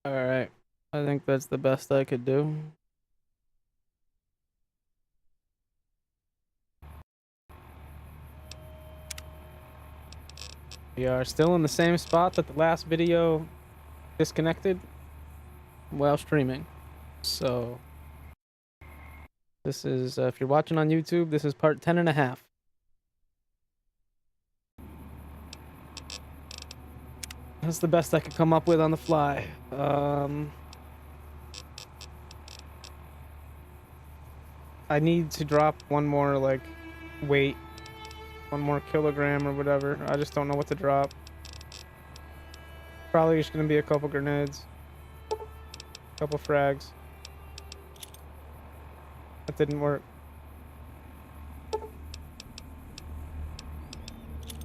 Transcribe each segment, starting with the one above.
Alright. I think that's the best I could do. We are still in the same spot that the last video disconnected while streaming. So this is, if you're watching on YouTube, this is part 10 and a half. That's the best I could come up with on the fly. I need to drop one more, like, weight. 1 more kilogram or whatever. I just don't know what to drop. Probably just gonna be a couple grenades. Couple frags. That didn't work.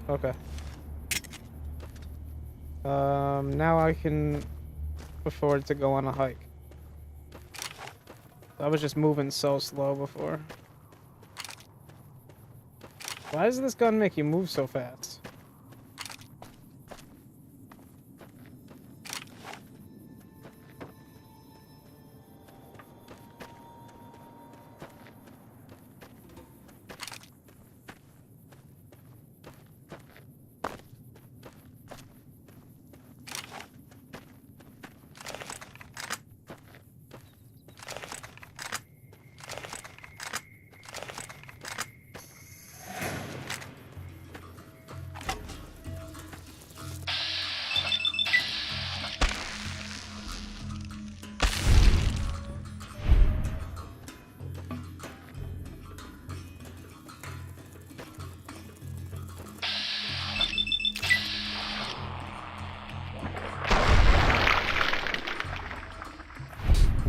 Okay. Now I can afford to go on a hike. I was just moving so slow before. Why does this gun make you move so fast?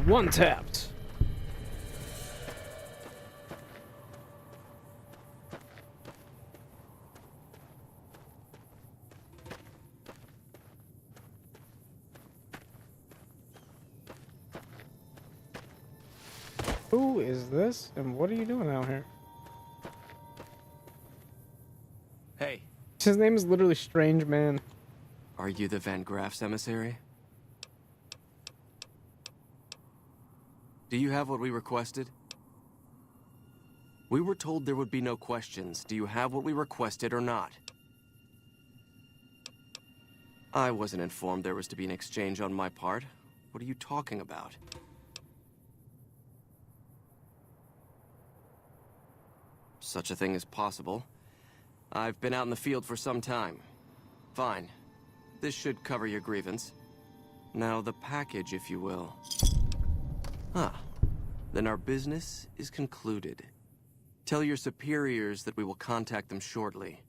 One tapped. Who is this and what are you doing out here? Hey. His name is literally Strange Man. Are you the Van Graff's emissary? Do you have what we requested? We were told there would be no questions. Do you have what we requested or not? I wasn't informed there was to be an exchange on my part. What are you talking about? Such a thing is possible. I've been out in the field for some time. Fine. This should cover your grievance. Now the package, if you will. Ah, then our business is concluded. Tell your superiors that we will contact them shortly.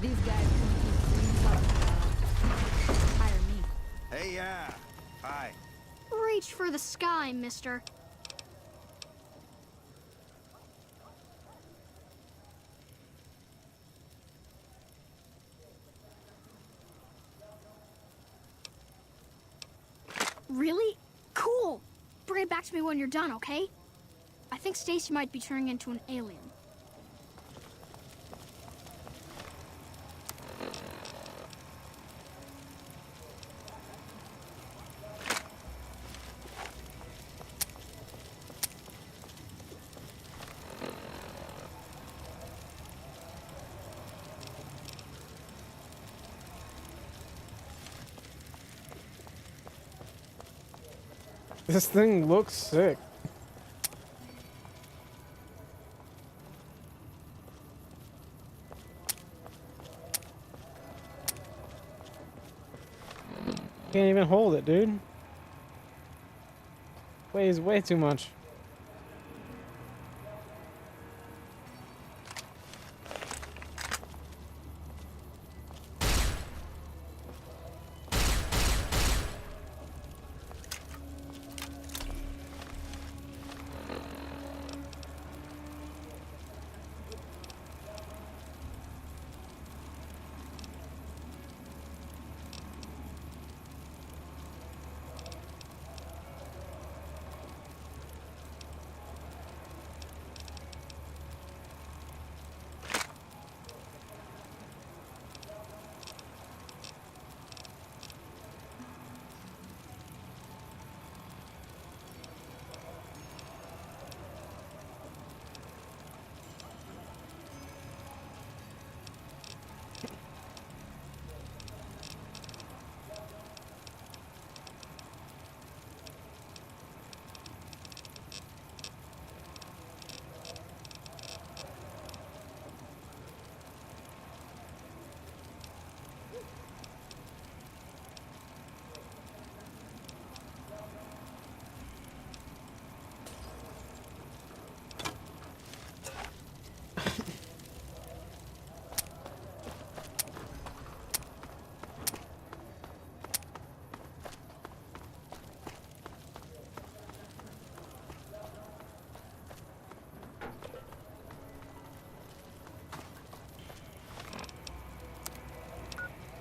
These guys can keep dreams up. Hire me. Hey, yeah. Hi. Reach for the sky, mister. Really? Cool. Bring it back to me when you're done, okay? I think Stacy might be turning into an alien. This thing looks sick. Can't even hold it, dude. Weighs way too much.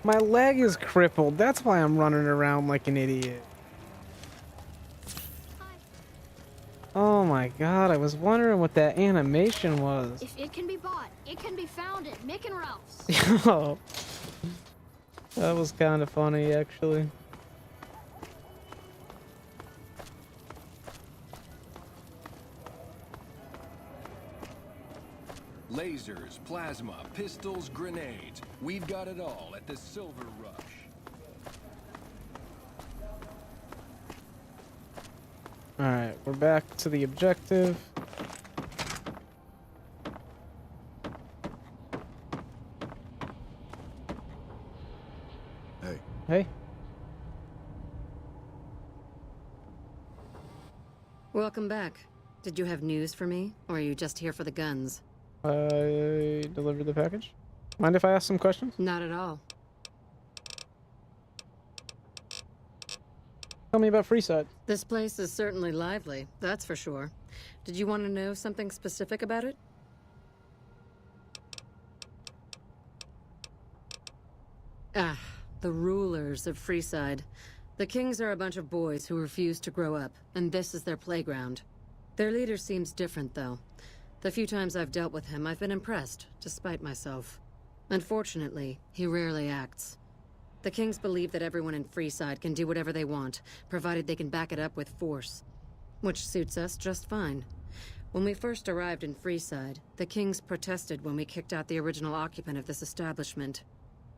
My leg is crippled. That's why I'm running around like an idiot. Hi. Oh my god, I was wondering what that animation was. If it can be bought, it can be found at Mick and Ralph's. Oh, that was kind of funny, actually. Lasers, plasma, pistols, grenades. We've got it all at the Silver Rush. Alright, we're back to the objective. Hey, Hey. Welcome back. Did you have news for me, or are you just here for the guns? I delivered the package. Mind if I ask some questions? Not at all. Tell me about Freeside. This place is certainly lively, that's for sure. Did you want to know something specific about it? Ah, the rulers of Freeside. The Kings are a bunch of boys who refuse to grow up, and this is their playground. Their leader seems different, though. The few times I've dealt with him, I've been impressed, despite myself. Unfortunately, he rarely acts. The Kings believe that everyone in Freeside can do whatever they want, provided they can back it up with force. Which suits us just fine. When we first arrived in Freeside, the Kings protested when we kicked out the original occupant of this establishment.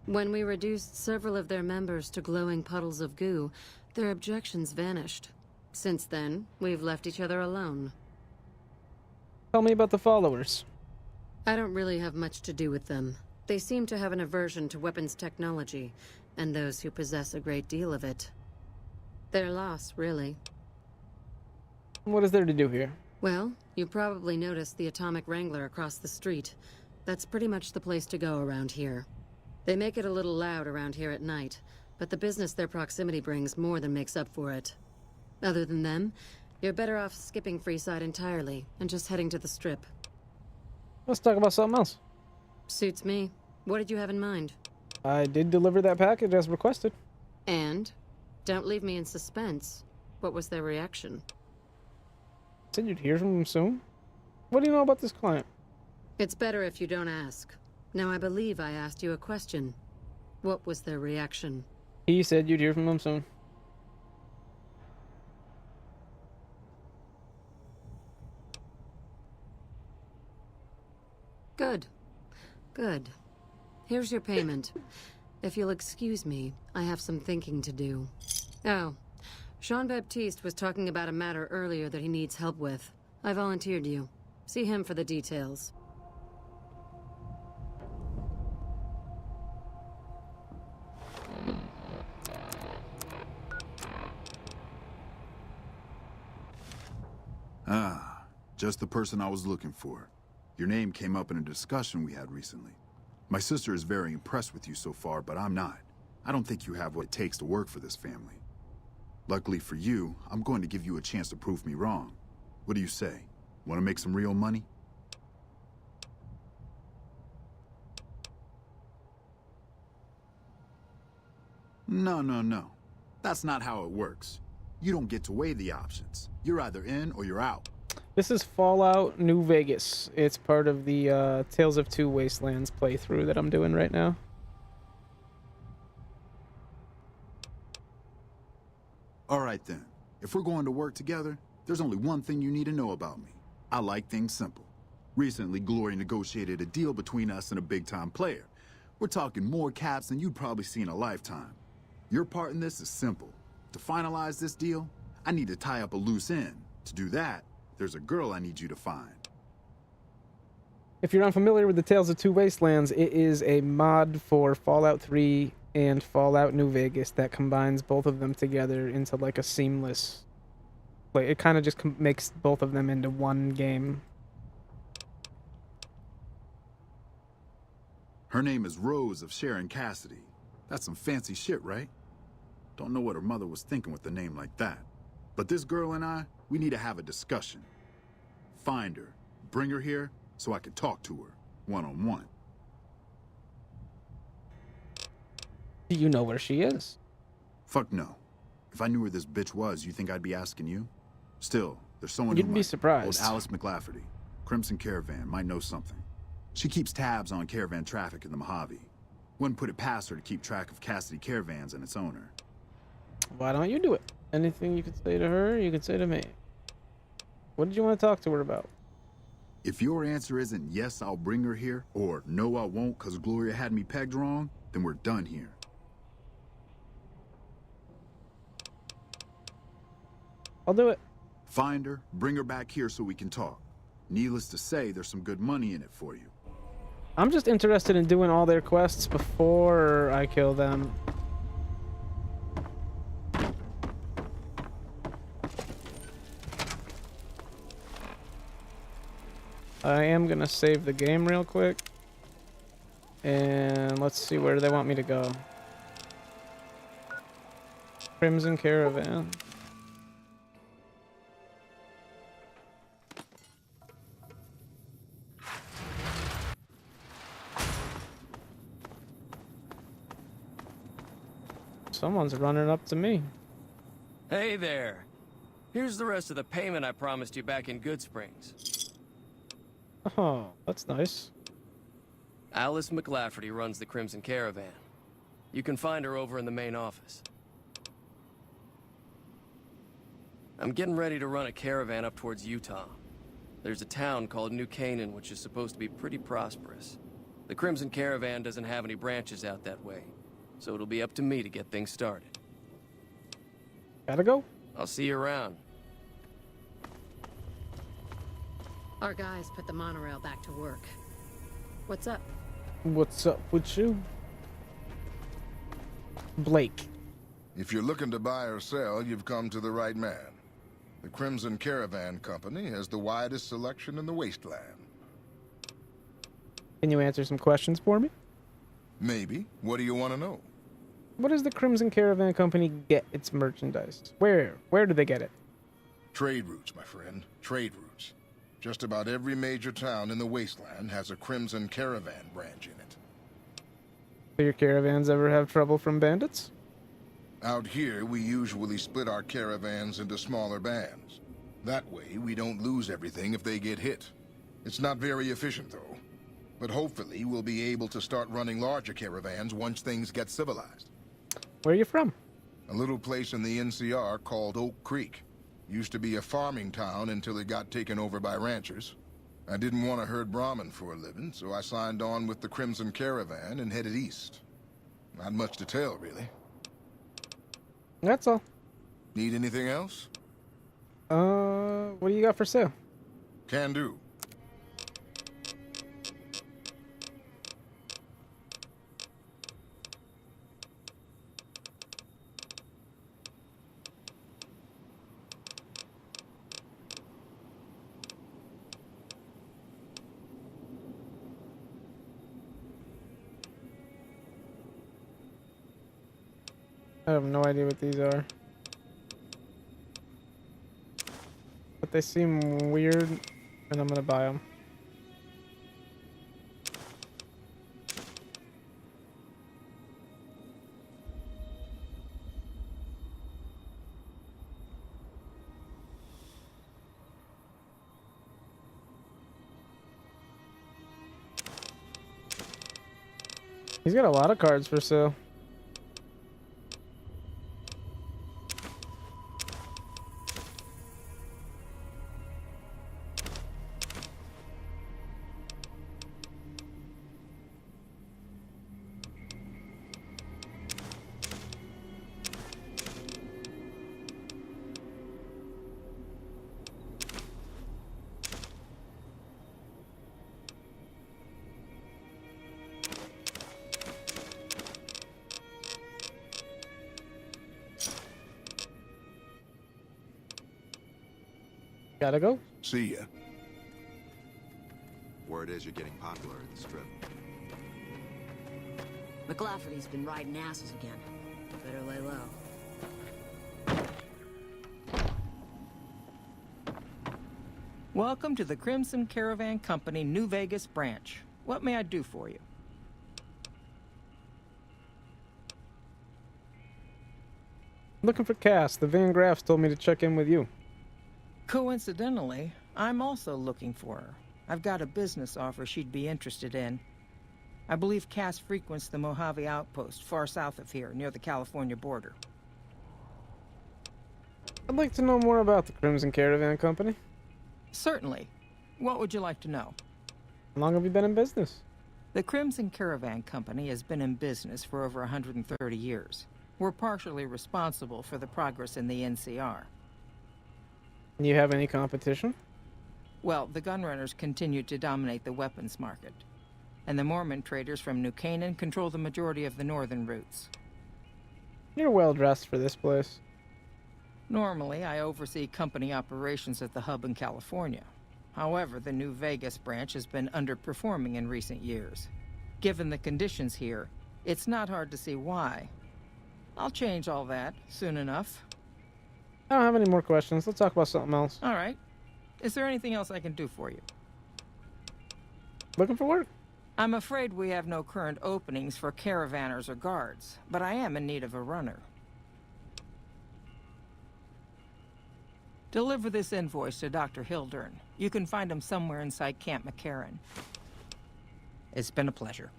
When we reduced several of their members to glowing puddles of goo, their objections vanished. Since then, we've left each other alone. Tell me about the followers. I don't really have much to do with them. They seem to have an aversion to weapons technology, and those who possess a great deal of it. Their loss, really. What is there to do here? Well, you probably noticed the Atomic Wrangler across the street. That's pretty much the place to go around here. They make it a little loud around here at night, but the business their proximity brings more than makes up for it. Other than them, you're better off skipping Freeside entirely and just heading to the Strip. Let's talk about something else. Suits me. What did you have in mind? I did deliver that package as requested. And? Don't leave me in suspense. What was their reaction? Said you'd hear from them soon. What do you know about this client? It's better if you don't ask. Now, I believe I asked you a question. What was their reaction? He said you'd hear from them soon. Good. Good. Here's your payment. If you'll excuse me, I have some thinking to do. Oh, Jean-Baptiste was talking about a matter earlier that he needs help with. I volunteered you. See him for the details. Ah, just the person I was looking for. Your name came up in a discussion we had recently. My sister is very impressed with you so far, but I'm not. I don't think you have what it takes to work for this family. Luckily for you, I'm going to give you a chance to prove me wrong. What do you say? Want to make some real money? No. That's not how it works. You don't get to weigh the options. You're either in or you're out. This is Fallout New Vegas. It's part of the Tales of Two Wastelands playthrough that I'm doing right now. All right then. If we're going to work together, there's only one thing you need to know about me. I like things simple. Recently, Glory negotiated a deal between us and a big-time player. We're talking more caps than you'd probably see in a lifetime. Your part in this is simple. To finalize this deal, I need to tie up a loose end. To do that, there's a girl I need you to find. If you're unfamiliar with the Tales of Two Wastelands, it is a mod for Fallout 3 and Fallout New Vegas that combines both of them together into like a seamless play. It kind of just makes both of them into one game. Her name is Rose of Sharon Cassidy. That's some fancy shit, right? Don't know what her mother was thinking with a name like that. But this girl and I, we need to have a discussion. Find her, bring her here, so I can talk to her, one-on-one. Do you know where she is? Fuck no. If I knew where this bitch was, you think I'd be asking you? Still, there's someone You'd who be might. surprised. Old Alice McLafferty, Crimson Caravan, might know something. She keeps tabs on caravan traffic in the Mojave. Wouldn't put it past her to keep track of Cassidy Caravans and its owner. Why don't you do it? Anything you could say to her, you could say to me. What did you want to talk to her about? If your answer isn't yes, I'll bring her here, or no, I won't because Gloria had me pegged wrong, then we're done here. I'll do it. Find her, bring her back here so we can talk. Needless to say, there's some good money in it for you. I'm just interested in doing all their quests before I kill them. I am gonna save the game real quick. And let's see where they want me to go. Crimson Caravan. Someone's running up to me. Hey there. Here's the rest of the payment I promised you back in Good Springs. Oh, that's nice. Alice McLafferty runs the Crimson Caravan. You can find her over in the main office. I'm getting ready to run a caravan up towards Utah. There's a town called New Canaan which is supposed to be pretty prosperous. The Crimson Caravan doesn't have any branches out that way, so it'll be up to me to get things started. Gotta go. I'll see you around. Our guys put the monorail back to work. What's up? What's up with you? Blake. If you're looking to buy or sell, you've come to the right man. The Crimson Caravan Company has the widest selection in the Wasteland. Can you answer some questions for me? Maybe. What do you want to know? Where does the Crimson Caravan Company get its merchandise? Where do they get it? Trade routes, my friend. Trade routes. Just about every major town in the Wasteland has a Crimson Caravan branch in it. Do your caravans ever have trouble from bandits? Out here, we usually split our caravans into smaller bands. That way, we don't lose everything if they get hit. It's not very efficient, though. But hopefully, we'll be able to start running larger caravans once things get civilized. Where are you from? A little place in the NCR called Oak Creek. Used to be a farming town until it got taken over by ranchers. I didn't want to herd Brahmin for a living, so I signed on with the Crimson Caravan and headed east. Not much to tell, really. That's all. Need anything else? What do you got for sale? Can do. I have no idea what these are. But they seem weird, and I'm gonna buy them. He's got a lot of cards for sale. Gotta go. See ya. Word is you're getting popular at the Strip. McLafferty's been riding asses again. Better lay low. Welcome to the Crimson Caravan Company New Vegas branch. What may I do for you? Looking for Cass. The Van Graffs told me to check in with you. Coincidentally, I'm also looking for her. I've got a business offer she'd be interested in. I believe Cass frequents the Mojave Outpost, far south of here, near the California border. I'd like to know more about the Crimson Caravan Company. Certainly. What would you like to know? How long have you been in business? The Crimson Caravan Company has been in business for over 130 years. We're partially responsible for the progress in the NCR. You have any competition? Well, the gunrunners continue to dominate the weapons market, and the Mormon traders from New Canaan control the majority of the northern routes. You're well dressed for this place. Normally, I oversee company operations at the hub in California. However, the New Vegas branch has been underperforming in recent years. Given the conditions here, it's not hard to see why. I'll change all that soon enough. I don't have any more questions. Let's talk about something else. All right. Is there anything else I can do for you? Looking for work? I'm afraid we have no current openings for caravanners or guards, but I am in need of a runner. Deliver this invoice to Dr. Hildern. You can find him somewhere inside Camp McCarran. It's been a pleasure.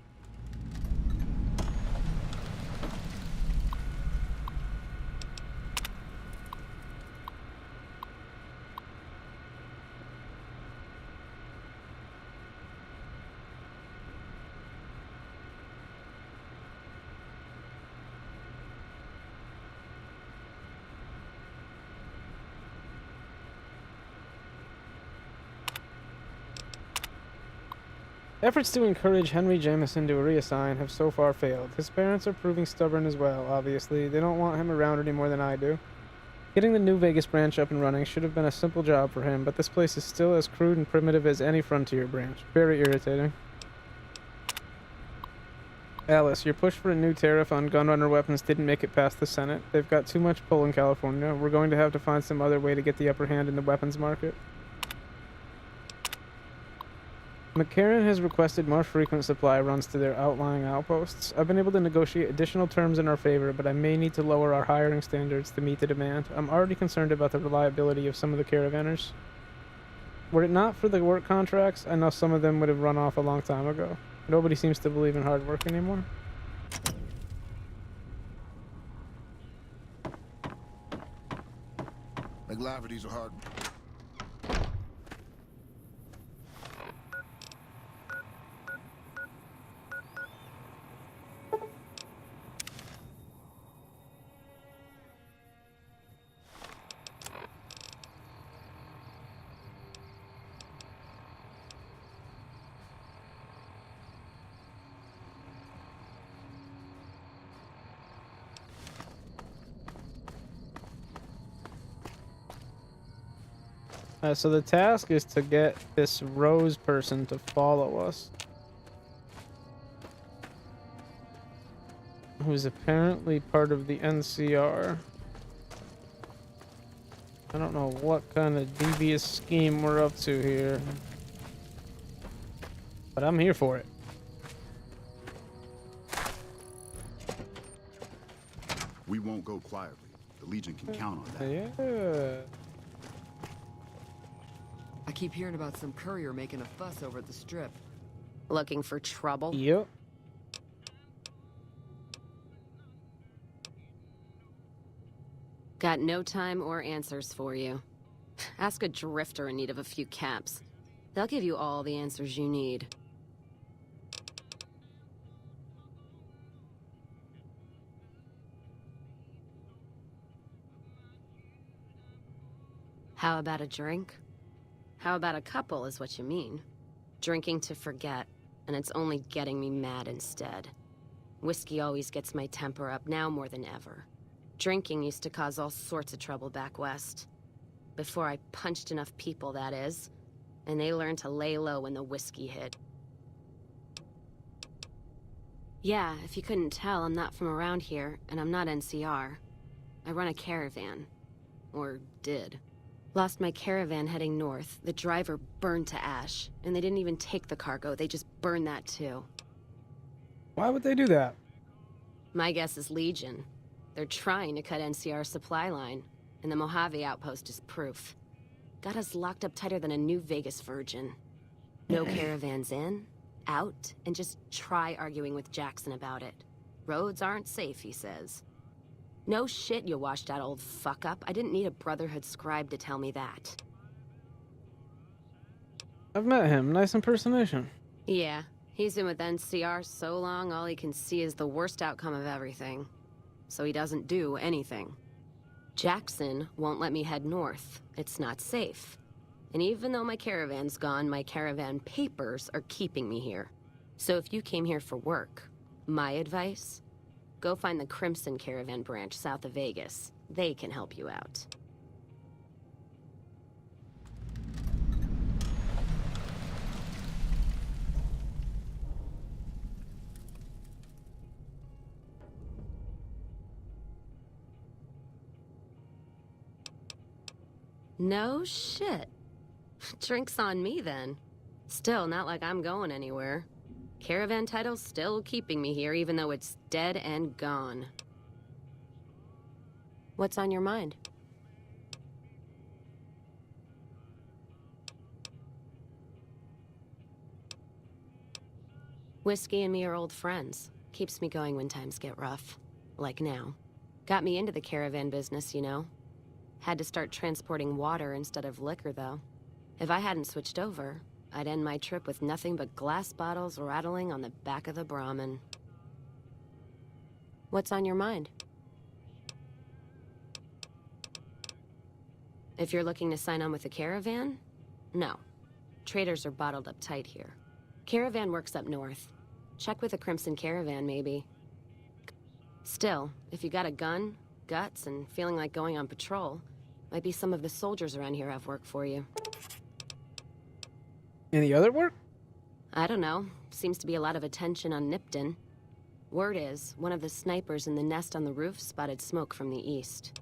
Efforts to encourage Henry Jameson to reassign have so far failed. His parents are proving stubborn as well, obviously. They don't want him around any more than I do. Getting the New Vegas branch up and running should have been a simple job for him, but this place is still as crude and primitive as any frontier branch. Very irritating. Alice, your push for a new tariff on gunrunner weapons didn't make it past the Senate. They've got too much pull in California. We're going to have to find some other way to get the upper hand in the weapons market. McCarran has requested more frequent supply runs to their outlying outposts. I've been able to negotiate additional terms in our favor, but I may need to lower our hiring standards to meet the demand. I'm already concerned about the reliability of some of the caravanners. Were it not for the work contracts, I know some of them would have run off a long time ago. Nobody seems to believe in hard work anymore. McLafferty's a hard... So the task is to get this Rose person to follow us. Who's apparently part of the NCR. I don't know what kind of devious scheme we're up to here. But I'm here for it. We won't go quietly. The Legion can count on that. Yeah. I keep hearing about some courier making a fuss over at the Strip. Looking for trouble? Yep. Got no time or answers for you. Ask a drifter in need of a few caps. They'll give you all the answers you need. How about a drink? How about a couple is what you mean. Drinking to forget, and it's only getting me mad instead. Whiskey always gets my temper up, now more than ever. Drinking used to cause all sorts of trouble back west. Before I punched enough people, that is. And they learned to lay low when the whiskey hit. Yeah, if you couldn't tell, I'm not from around here, and I'm not NCR. I run a caravan. Or did. Lost my caravan heading north. The driver burned to ash. And they didn't even take the cargo, they just burned that too. Why would they do that? My guess is Legion. They're trying to cut NCR's supply line, and the Mojave outpost is proof. Got us locked up tighter than a New Vegas virgin. No caravans in, out, and just try arguing with Jackson about it. Roads aren't safe, he says. No shit, you washed out old fuck-up. I didn't need a Brotherhood scribe to tell me that. I've met him. Nice impersonation. Yeah, he's been with NCR so long, all he can see is the worst outcome of everything. So he doesn't do anything. Jackson won't let me head north. It's not safe. And even though my caravan's gone, my caravan papers are keeping me here. So if you came here for work, my advice, go find the Crimson Caravan branch south of Vegas. They can help you out. No shit. Drinks on me, then. Still, not like I'm going anywhere. Caravan title's still keeping me here, even though it's dead and gone. What's on your mind? Whiskey and me are old friends. Keeps me going when times get rough. Like now. Got me into the caravan business, you know. Had to start transporting water instead of liquor, though. If I hadn't switched over, I'd end my trip with nothing but glass bottles rattling on the back of the Brahmin. What's on your mind? If you're looking to sign on with a caravan? No. Traders are bottled up tight here. Caravan works up north. Check with a Crimson Caravan, maybe. Still, if you got a gun, guts, and feeling like going on patrol, might be some of the soldiers around here have work for you. Any other work? I don't know. Seems to be a lot of attention on Nipton. Word is, one of the snipers in the nest on the roof spotted smoke from the east.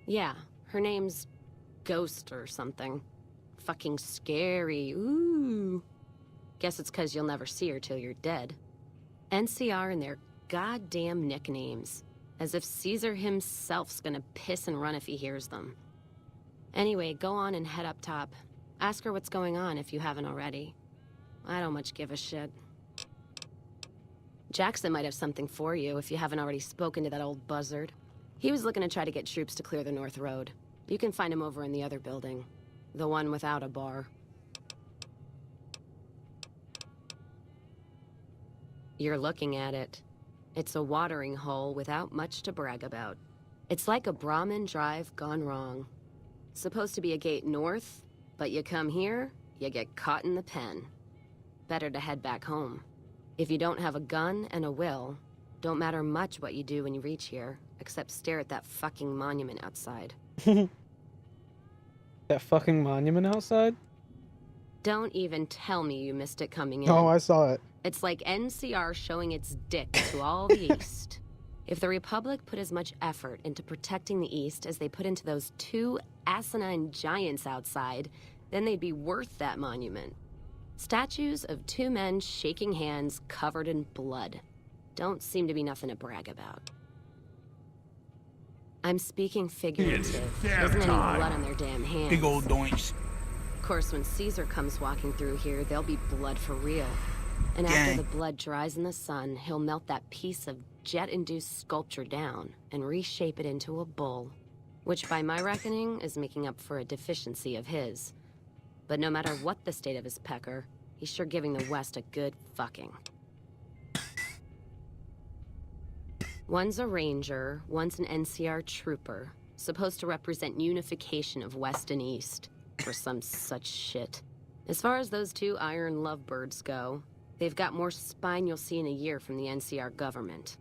Yeah, her name's Ghost or something. Fucking scary. Ooh. Guess it's 'cause you'll never see her till you're dead. NCR and their goddamn nicknames. As if Caesar himself's gonna piss and run if he hears them. Anyway, go on and head up top. Ask her what's going on if you haven't already. I don't much give a shit. Jackson might have something for you if you haven't already spoken to that old buzzard. He was looking to try to get troops to clear the North Road. You can find him over in the other building. The one without a bar. You're looking at it. It's a watering hole without much to brag about. It's like a Brahmin drive gone wrong. Supposed to be a gate north, but you come here, you get caught in the pen. Better to head back home. If you don't have a gun and a will, don't matter much what you do when you reach here, except stare at that fucking monument outside. That fucking monument outside? Don't even tell me you missed it coming in. Oh, I saw it. It's like NCR showing its dick to all the East. If the Republic put as much effort into protecting the East as they put into those two asinine giants outside, then they'd be worth that monument. Statues of two men shaking hands covered in blood. Don't seem to be nothing to brag about. I'm speaking figurative. There isn't any blood on their damn hands. Big old doinks. Of course, when Caesar comes walking through here, there'll be blood for real. And after the blood dries in the sun, he'll melt that piece of jet-induced sculpture down and reshape it into a bull. Which, by my reckoning, is making up for a deficiency of his. But no matter what the state of his pecker, he's sure giving the West a good fucking. One's a ranger, one's an NCR trooper, supposed to represent unification of West and East, or some such shit. As far as those two iron lovebirds go, they've got more spine you'll see in a year from the NCR government.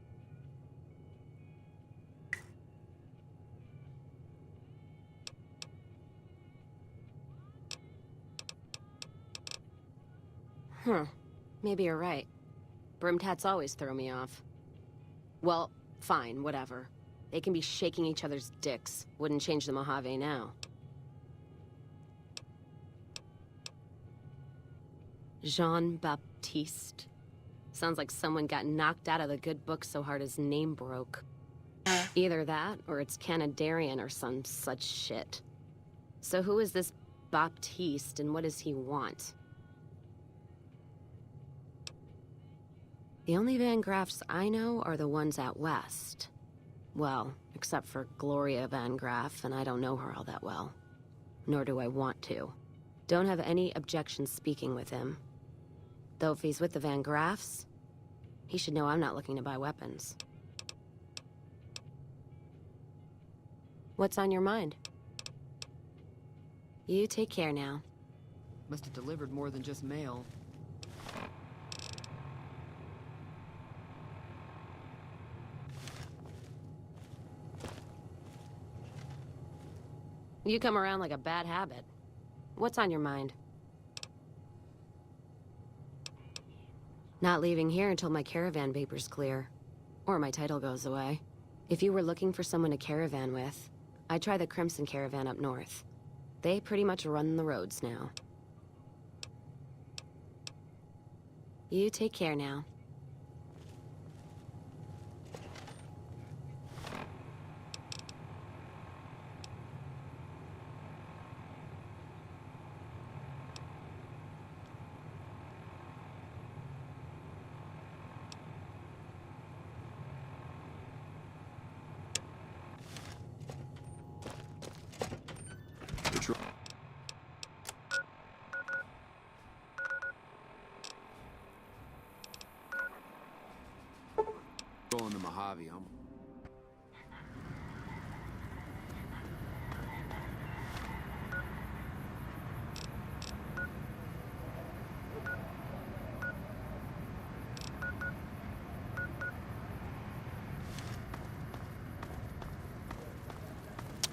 Huh. Maybe you're right. Brimtats always throw me off. Well, fine, whatever. They can be shaking each other's dicks. Wouldn't change the Mojave now. Jean-Baptiste. Sounds like someone got knocked out of the good book so hard his name broke. Either that, or it's Canadarian or some such shit. So who is this Baptiste, and what does he want? The only Van Graffs I know are the ones out west. Well, except for Gloria Van Graff, and I don't know her all that well. Nor do I want to. Don't have any objection speaking with him. Though if he's with the Van Graffs, he should know I'm not looking to buy weapons. What's on your mind? You take care now. Must have delivered more than just mail. You come around like a bad habit. What's on your mind? Not leaving here until my caravan paper's clear. Or my title goes away. If you were looking for someone to caravan with, I'd try the Crimson Caravan up north. They pretty much run the roads now. You take care now. Going to Mojave, I'm...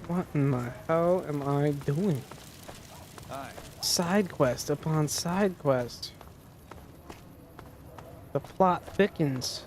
What in the hell am I doing? Hi. Side quest upon side quest. The plot thickens.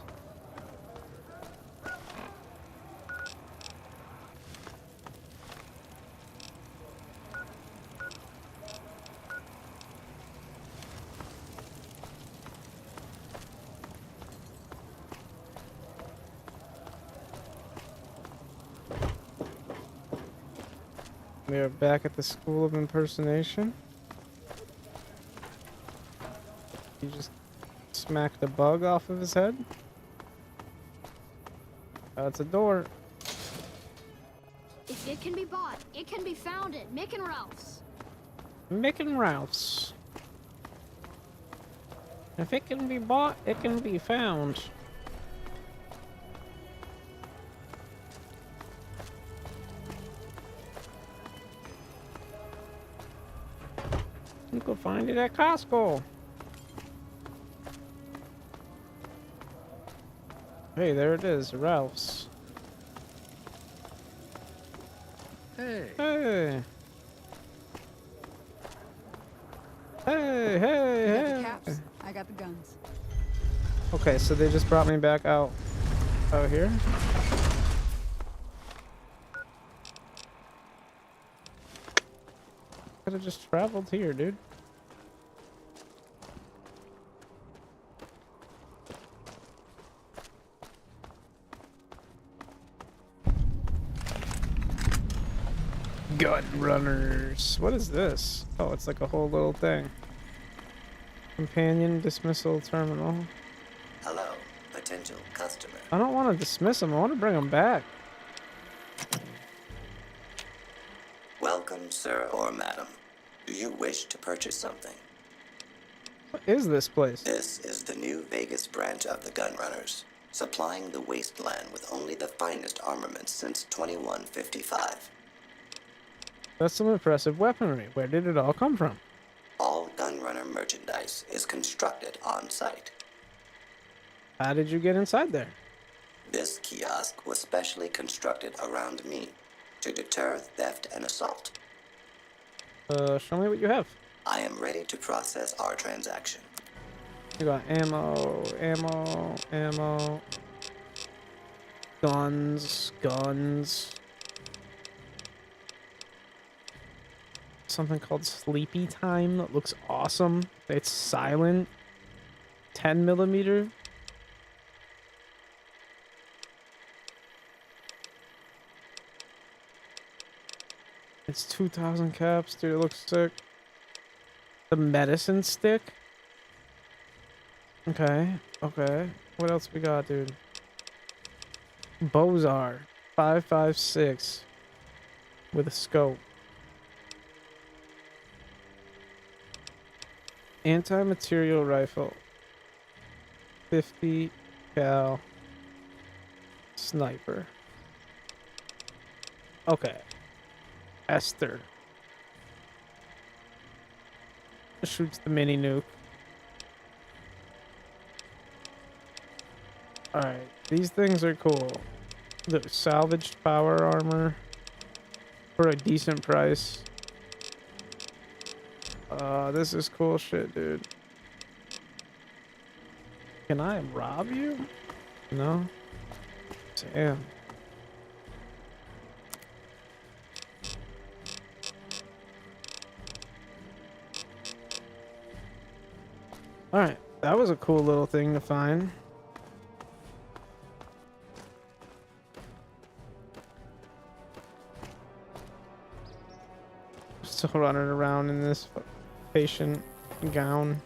We are back at the School of Impersonation. You just smacked a bug off of his head. That's a door. If it can be bought, it can be found at Mick and Ralph's. Mick and Ralph's. If it can be bought, it can be found. You can find it at Costco. Hey, there it is, Ralph's. Hey. Hey. Hey, hey, You got hey. the caps, I got the guns. Okay, so they just brought me back out here. Could have just traveled here, dude. Gun runners. What is this? Oh, it's like a whole little thing. Companion dismissal terminal. Hello, potential customer. I don't want to dismiss them. I want to bring them back. Welcome, sir or madam. Do you wish to purchase something? What is this place? This is the new Vegas branch of the Gun Runners, supplying the Wasteland with only the finest armaments since 2155. That's some impressive weaponry. Where did it all come from? All Gun Runner merchandise is constructed on site. How did you get inside there? This kiosk was specially constructed around me to deter theft and assault. Show me what you have. I am ready to process our transaction. You got ammo, ammo, ammo. Guns, guns. Something called Sleepy Time that looks awesome. It's silent. 10mm It's 2,000 caps, dude. It looks sick. The medicine stick. Okay. Okay. What else we got, dude? Bozar 5.56 with a scope. Anti-material rifle. 50 cal sniper. Okay. Esther. Shoots the mini nuke. Alright, these things are cool. The salvaged power armor for a decent price. This is cool shit, dude. Can I rob you? No? Damn. Alright, that was a cool little thing to find. Still running around in this patient gown.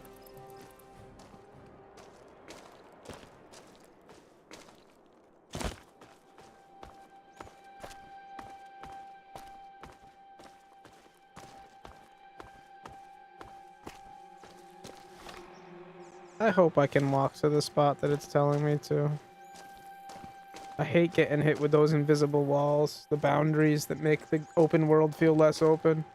I hope I can walk to the spot that it's telling me to. I hate getting hit with those invisible walls, the boundaries that make the open world feel less open.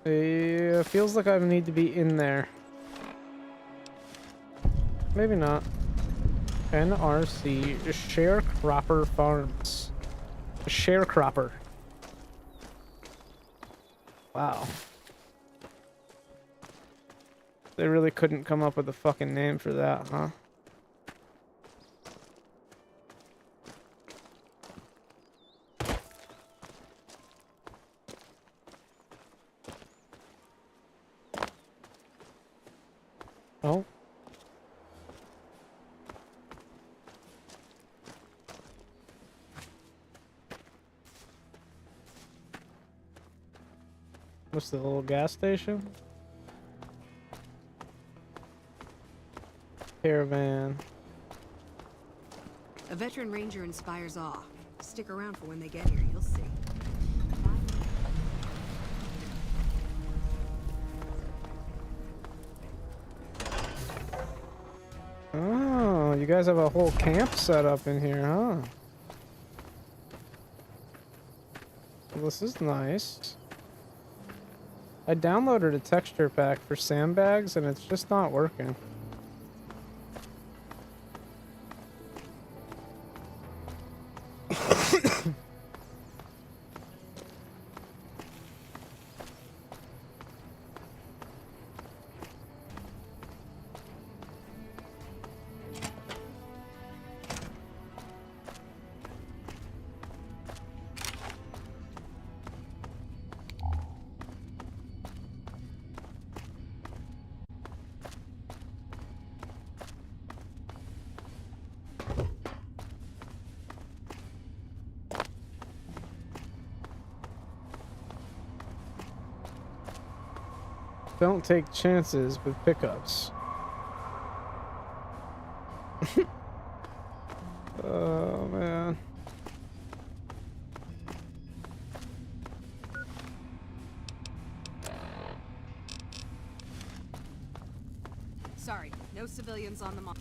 It feels like I need to be in there. Maybe not. NRC Sharecropper Farms. Sharecropper. Wow. They really couldn't come up with a fucking name for that, huh? Oh. What's the little gas station? Caravan. A veteran ranger inspires awe. Stick around for when they get here, you'll see. Oh, you guys have a whole camp set up in here, huh? Well, this is nice. I downloaded a texture pack for sandbags and it's just not working. Don't take chances with pickups. Oh, man. Sorry, no civilians on the mall.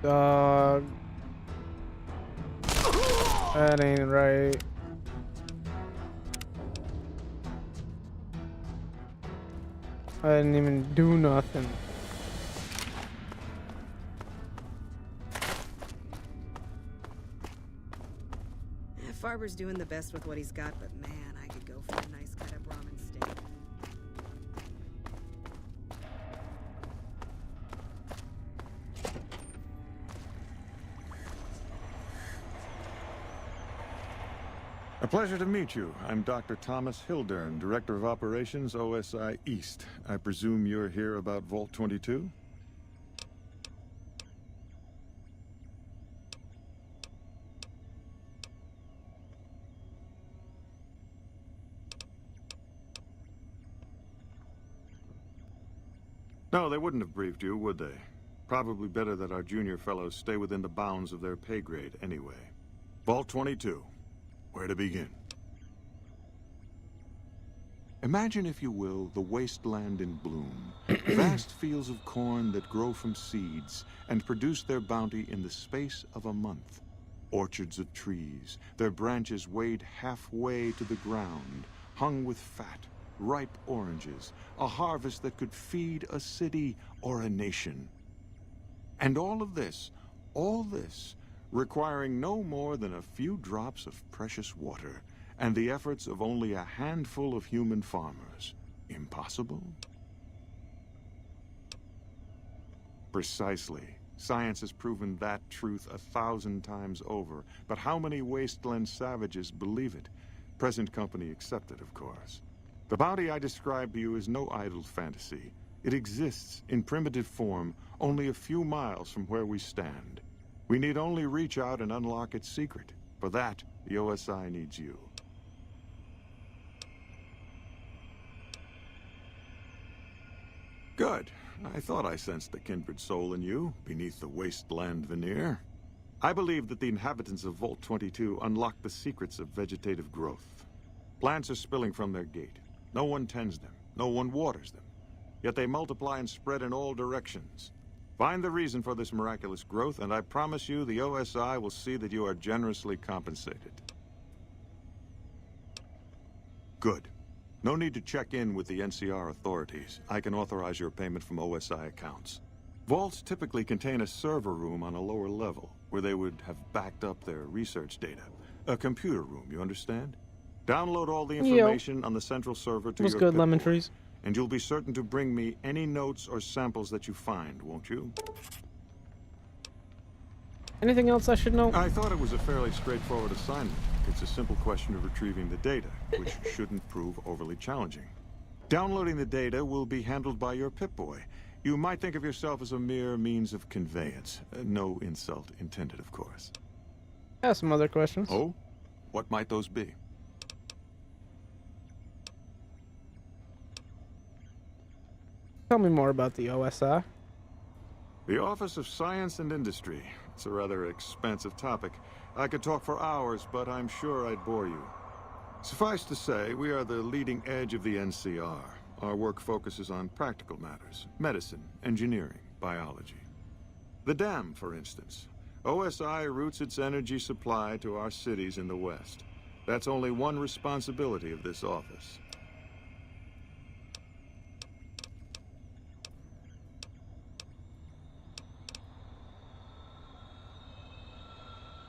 Dog. That ain't right. I didn't even do nothing. Farber's doing the best with what he's got, but man, I could go for a nice cut up ramen steak. A pleasure to meet you. I'm Dr. Thomas Hildern, Director of Operations, OSI East. I presume you're here about Vault 22? No, they wouldn't have briefed you, would they? Probably better that our junior fellows stay within the bounds of their pay grade anyway. Vault 22. Where to begin? Imagine, if you will, the wasteland in bloom. Vast fields of corn that grow from seeds and produce their bounty in the space of a month. Orchards of trees, their branches weighed halfway to the ground, hung with fat, ripe oranges, a harvest that could feed a city or a nation. And all this, requiring no more than a few drops of precious water, and the efforts of only a handful of human farmers. Impossible? Precisely. Science has proven that truth 1,000 times over. But how many Wasteland savages believe it? Present company accepted, of course. The bounty I described to you is no idle fantasy. It exists in primitive form only a few miles from where we stand. We need only reach out and unlock its secret. For that, the OSI needs you. Good. I thought I sensed the kindred soul in you, beneath the wasteland veneer. I believe that the inhabitants of Vault 22 unlock the secrets of vegetative growth. Plants are spilling from their gate. No one tends them. No one waters them. Yet they multiply and spread in all directions. Find the reason for this miraculous growth, and I promise you the OSI will see that you are generously compensated. Good. No need to check in with the NCR authorities. I can authorize your payment from OSI accounts. Vaults typically contain a server room on a lower level, where they would have backed up their research data. A computer room, you understand? Download all the information on the central server to your good, lemon trees. And you'll be certain to bring me any notes or samples that you find, won't you? Anything else I should know? I thought it was a fairly straightforward assignment. It's a simple question of retrieving the data, which shouldn't prove overly challenging. Downloading the data will be handled by your Pip-Boy. You might think of yourself as a mere means of conveyance. No insult intended, of course. I have some other questions. Oh? What might those be? Tell me more about the OSI. The Office of Science and Industry. It's a rather expansive topic. I could talk for hours, but I'm sure I'd bore you. Suffice to say, we are the leading edge of the NCR. Our work focuses on practical matters: medicine, engineering, biology. The dam, for instance. OSI routes its energy supply to our cities in the West. That's only one responsibility of this office.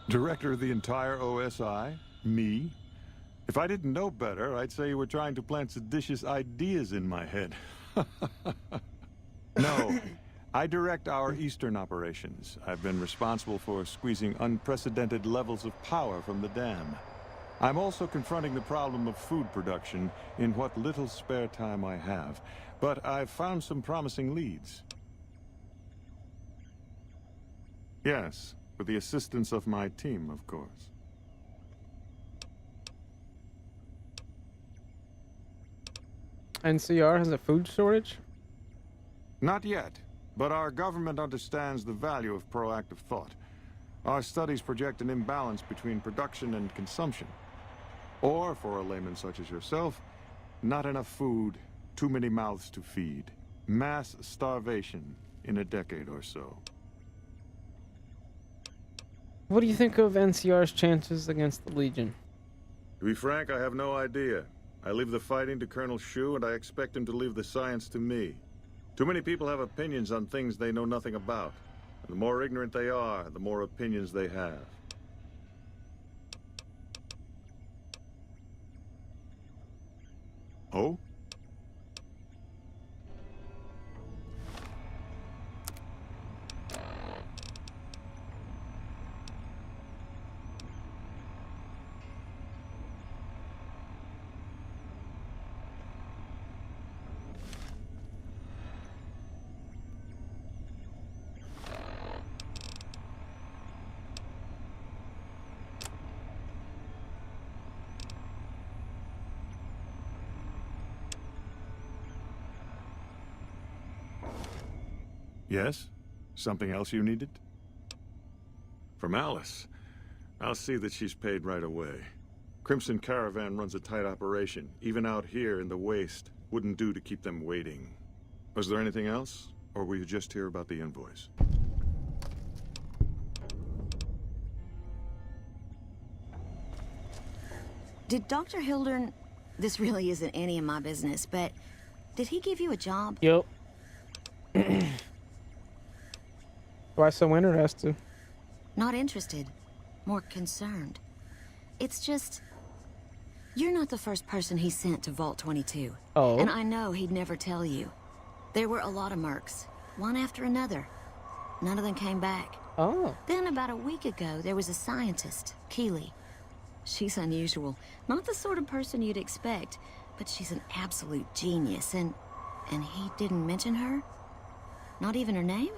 Director of the entire OSI? Me? If I didn't know better, I'd say you were trying to plant seditious ideas in my head. No. I direct our eastern operations. I've been responsible for squeezing unprecedented levels of power from the dam. I'm also confronting the problem of food production in what little spare time I have. But I've found some promising leads. Yes. With the assistance of my team, of course. NCR has a food shortage? Not yet, but our government understands the value of proactive thought. Our studies project an imbalance between production and consumption. Or, for a layman such as yourself, not enough food, too many mouths to feed. Mass starvation in a decade or so. What do you think of NCR's chances against the Legion? To be frank, I have no idea. I leave the fighting to Colonel Shu, and I expect him to leave the science to me. Too many people have opinions on things they know nothing about. And the more ignorant they are, the more opinions they have. Oh? Yes? Something else you needed? From Alice. I'll see that she's paid right away. Crimson Caravan runs a tight operation. Even out here in the waste, wouldn't do to keep them waiting. Was there anything else? Or were you just here about the invoice? Did Dr. Hildern... This really isn't any of my business, but... Did he give you a job? Yup. Why so interested? Not interested. More concerned. It's just... You're not the first person he sent to Vault 22. Oh. And I know he'd never tell you. There were a lot of mercs. One after another. None of them came back. Oh. Then about a week ago, there was a scientist, Keeley. She's unusual. Not the sort of person you'd expect, but she's an absolute genius, and he didn't mention her? Not even her name?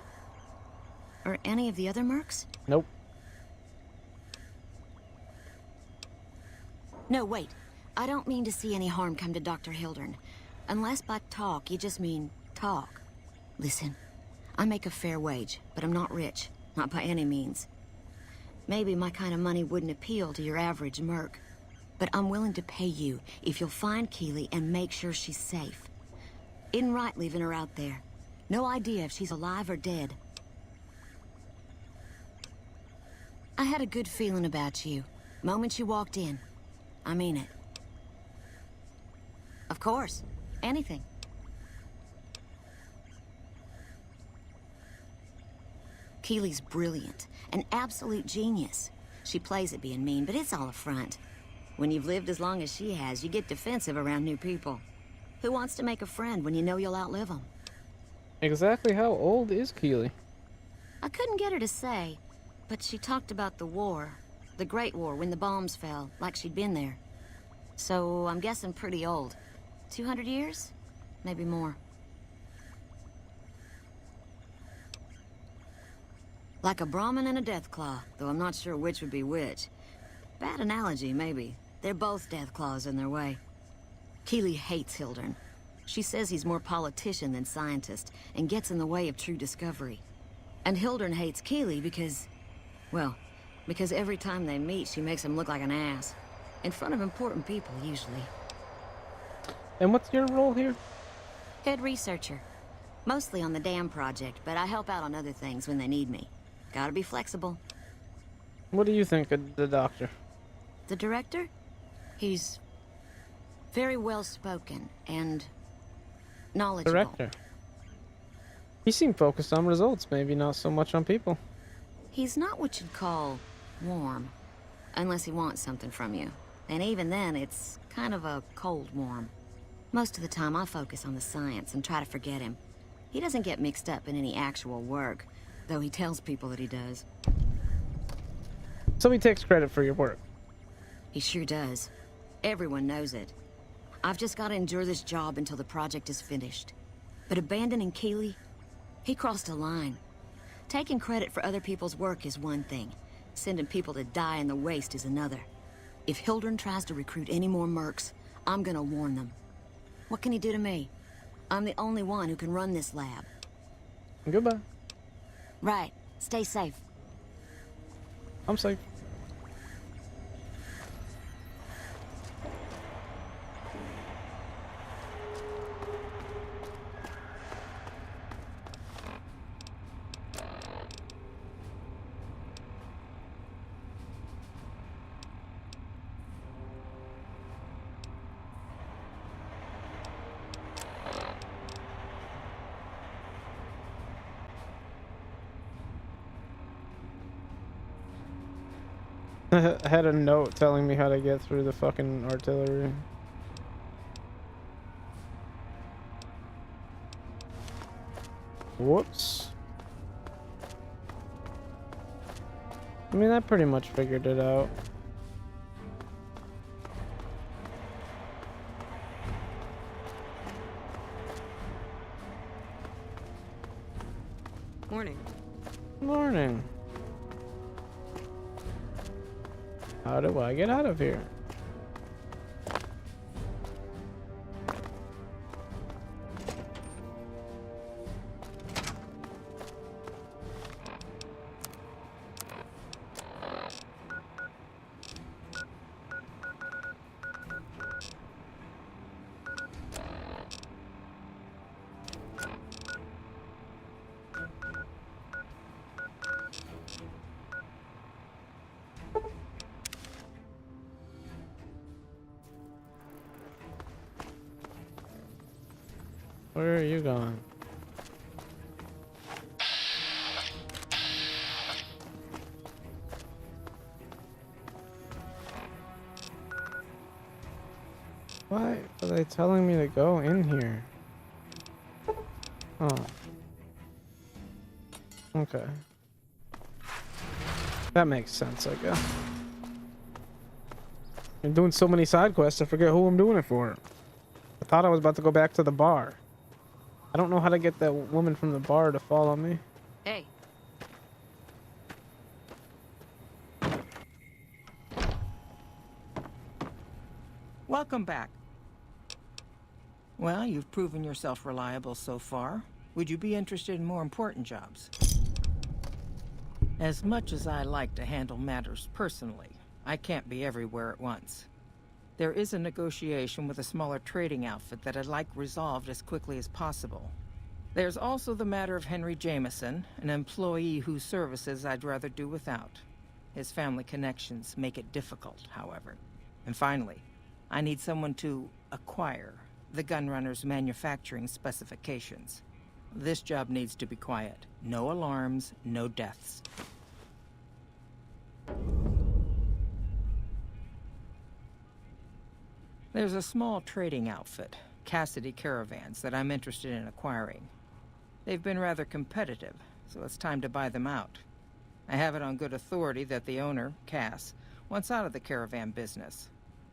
Or any of the other mercs? Nope. No, wait. I don't mean to see any harm come to Dr. Hildern. Unless by talk, you just mean talk. Listen, I make a fair wage, but I'm not rich. Not by any means. Maybe my kind of money wouldn't appeal to your average merc. But I'm willing to pay you if you'll find Keeley and make sure she's safe. Isn't right leaving her out there. No idea if she's alive or dead. I had a good feeling about you. Moment you walked in. I mean it. Of course. Anything. Keeley's brilliant. An absolute genius. She plays at being mean, but it's all a front. When you've lived as long as she has, you get defensive around new people. Who wants to make a friend when you know you'll outlive them? Exactly how old is Keeley? I couldn't get her to say, but she talked about the war. The Great War, when the bombs fell, like she'd been there. So, I'm guessing pretty old. 200 years? Maybe more. Like a Brahmin and a Deathclaw, though I'm not sure which would be which. Bad analogy, maybe. They're both Deathclaws in their way. Keeley hates Hildern. She says he's more politician than scientist, and gets in the way of true discovery. And Hildern hates Keeley because... well, because every time they meet, she makes him look like an ass. In front of important people, usually. And what's your role here? Head researcher. Mostly on the dam project, but I help out on other things when they need me. Gotta be flexible. What do you think of the doctor? The director? He's very well-spoken and knowledgeable. Director. He seemed focused on results, maybe not so much on people. He's not what you'd call warm, unless he wants something from you. And even then, it's kind of a cold warm. Most of the time, I focus on the science and try to forget him. He doesn't get mixed up in any actual work, though he tells people that he does. So he takes credit for your work. He sure does. Everyone knows it. I've just got to endure this job until the project is finished. But abandoning Keeley, he crossed a line. Taking credit for other people's work is one thing. Sending people to die in the waste is another. If Hildern tries to recruit any more mercs, I'm gonna warn them. What can he do to me? I'm the only one who can run this lab. Goodbye. Right. Stay safe. I'm safe. I had a note telling me how to get through the fucking artillery. Whoops. I mean, I pretty much figured it out. Morning. Morning. How do I get out of here? Where are you going? Why are they telling me to go in here? Oh. Okay. That makes sense, I guess. I'm doing so many side quests, I forget who I'm doing it for. I thought I was about to go back to the bar. I don't know how to get that woman from the bar to follow me. Hey. Welcome back. Well, you've proven yourself reliable so far. Would you be interested in more important jobs? As much as I like to handle matters personally, I can't be everywhere at once. There is a negotiation with a smaller trading outfit that I'd like resolved as quickly as possible. There's also the matter of Henry Jameson, an employee whose services I'd rather do without. His family connections make it difficult, however. And finally, I need someone to acquire the gunrunner's manufacturing specifications. This job needs to be quiet. No alarms, no deaths. There's a small trading outfit, Cassidy Caravans, that I'm interested in acquiring. They've been rather competitive, so it's time to buy them out. I have it on good authority that the owner, Cass, wants out of the caravan business.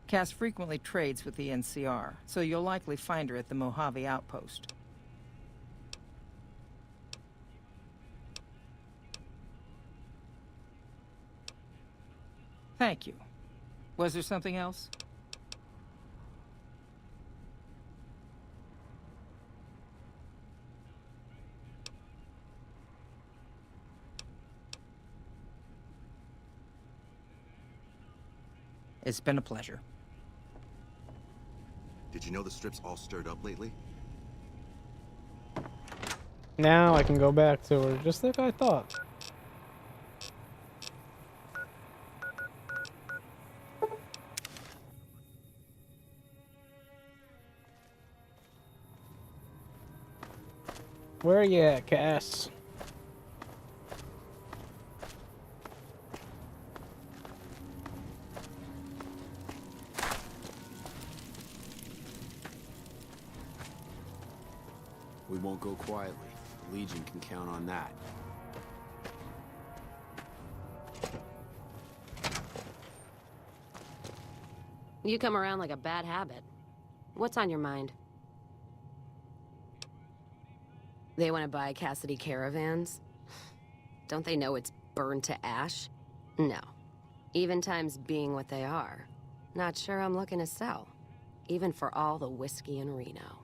Cass frequently trades with the NCR, so you'll likely find her at the Mojave outpost. Thank you. Was there something else? It's been a pleasure. Did you know the strip's all stirred up lately? Now I can go back to her, just like I thought. Where you at, Cass? We won't go quietly. The Legion can count on that. You come around like a bad habit. What's on your mind? They want to buy Cassidy Caravans? Don't they know it's burned to ash? No. Even times being what they are. Not sure I'm looking to sell. Even for all the whiskey in Reno.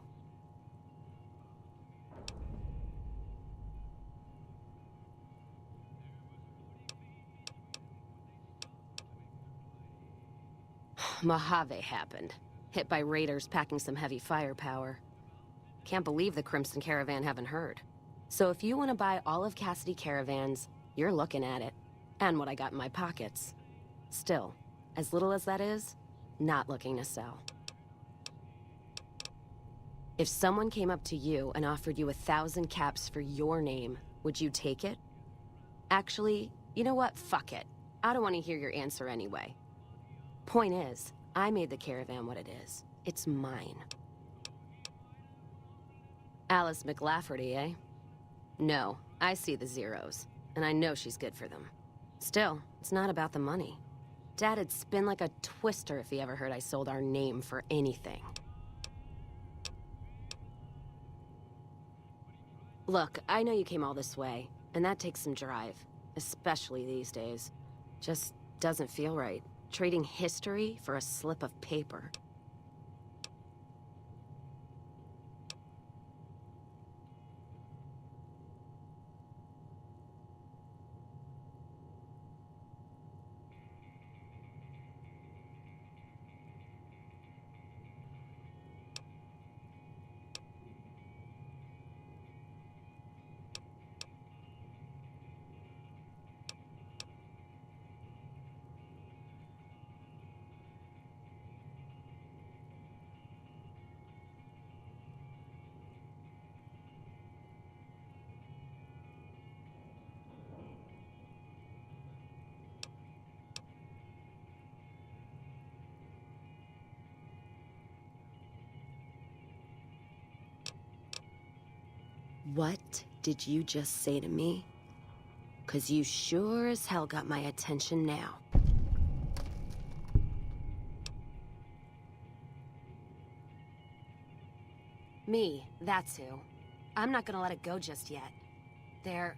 Mojave happened. Hit by raiders packing some heavy firepower. Can't believe the Crimson Caravan haven't heard. So if you want to buy all of Cassidy Caravans, you're looking at it. And what I got in my pockets. Still, as little as that is, not looking to sell. If someone came up to you and offered you 1,000 caps for your name, would you take it? Actually, you know what? Fuck it. I don't want to hear your answer anyway. Point is, I made the caravan what it is. It's mine. Alice McLafferty, eh? No, I see the zeros, and I know she's good for them. Still, it's not about the money. Dad'd spin like a twister if he ever heard I sold our name for anything. Look, I know you came all this way, and that takes some drive, especially these days. Just doesn't feel right. Trading history for a slip of paper. What did you just say to me? 'Cause you sure as hell got my attention now. Me, that's who. I'm not gonna let it go just yet. There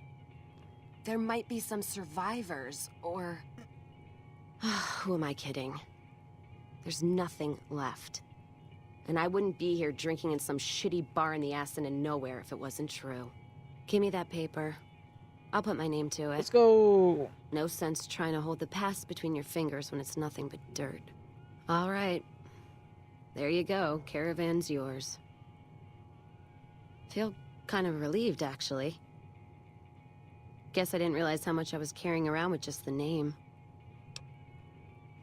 might be some survivors, or... Who am I kidding? There's nothing left. And I wouldn't be here drinking in some shitty bar in the ass of nowhere if it wasn't true. Give me that paper. I'll put my name to it. Let's go. No sense trying to hold the past between your fingers when it's nothing but dirt. All right. There you go. Caravan's yours. Feel kind of relieved, actually. Guess I didn't realize how much I was carrying around with just the name.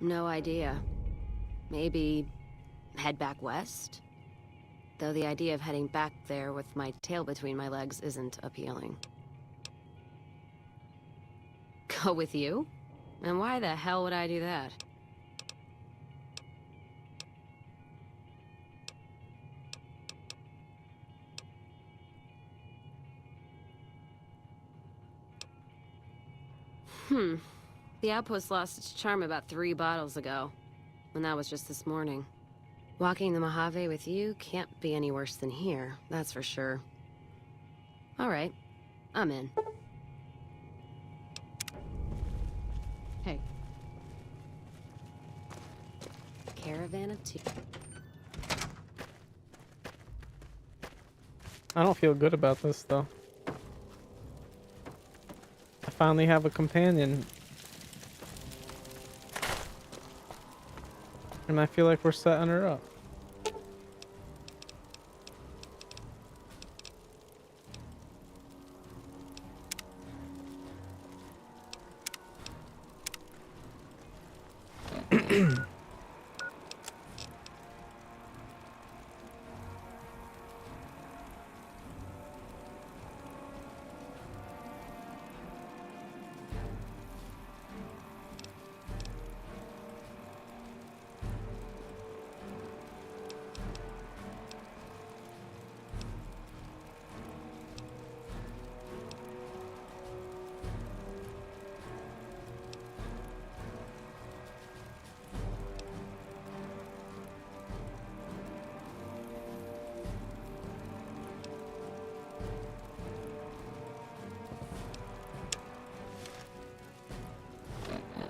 No idea. Maybe head back west? Though the idea of heading back there with my tail between my legs isn't appealing. Go with you? And why the hell would I do that? The outpost lost its charm about 3 bottles ago. And that was just this morning. Walking the Mojave with you can't be any worse than here, that's for sure. All right, I'm in. Hey. Caravan of 2. I don't feel good about this, though. I finally have a companion. And I feel like we're setting her up.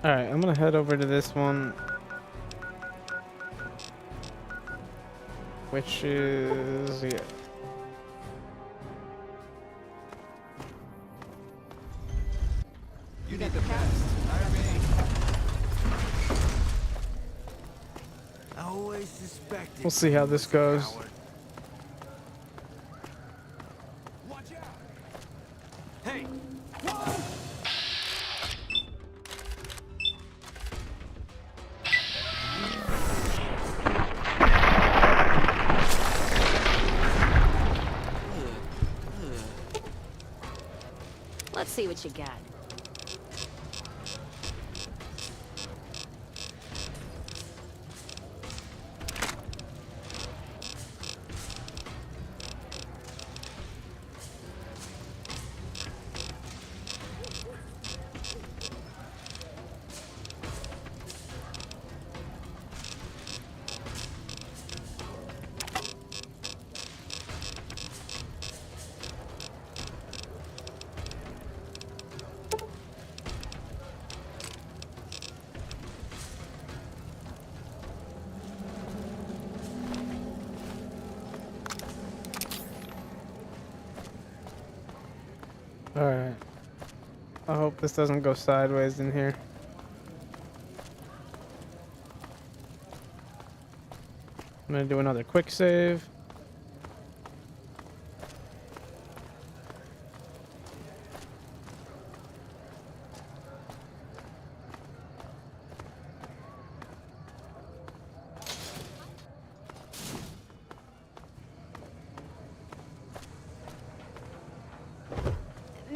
Alright, I'm gonna head over to this one. Which is... yeah. You did the best. I always suspected. We'll see how this goes. Watch out! Hey! Let's see what you got. Alright. I hope this doesn't go sideways in here. I'm gonna do another quick save.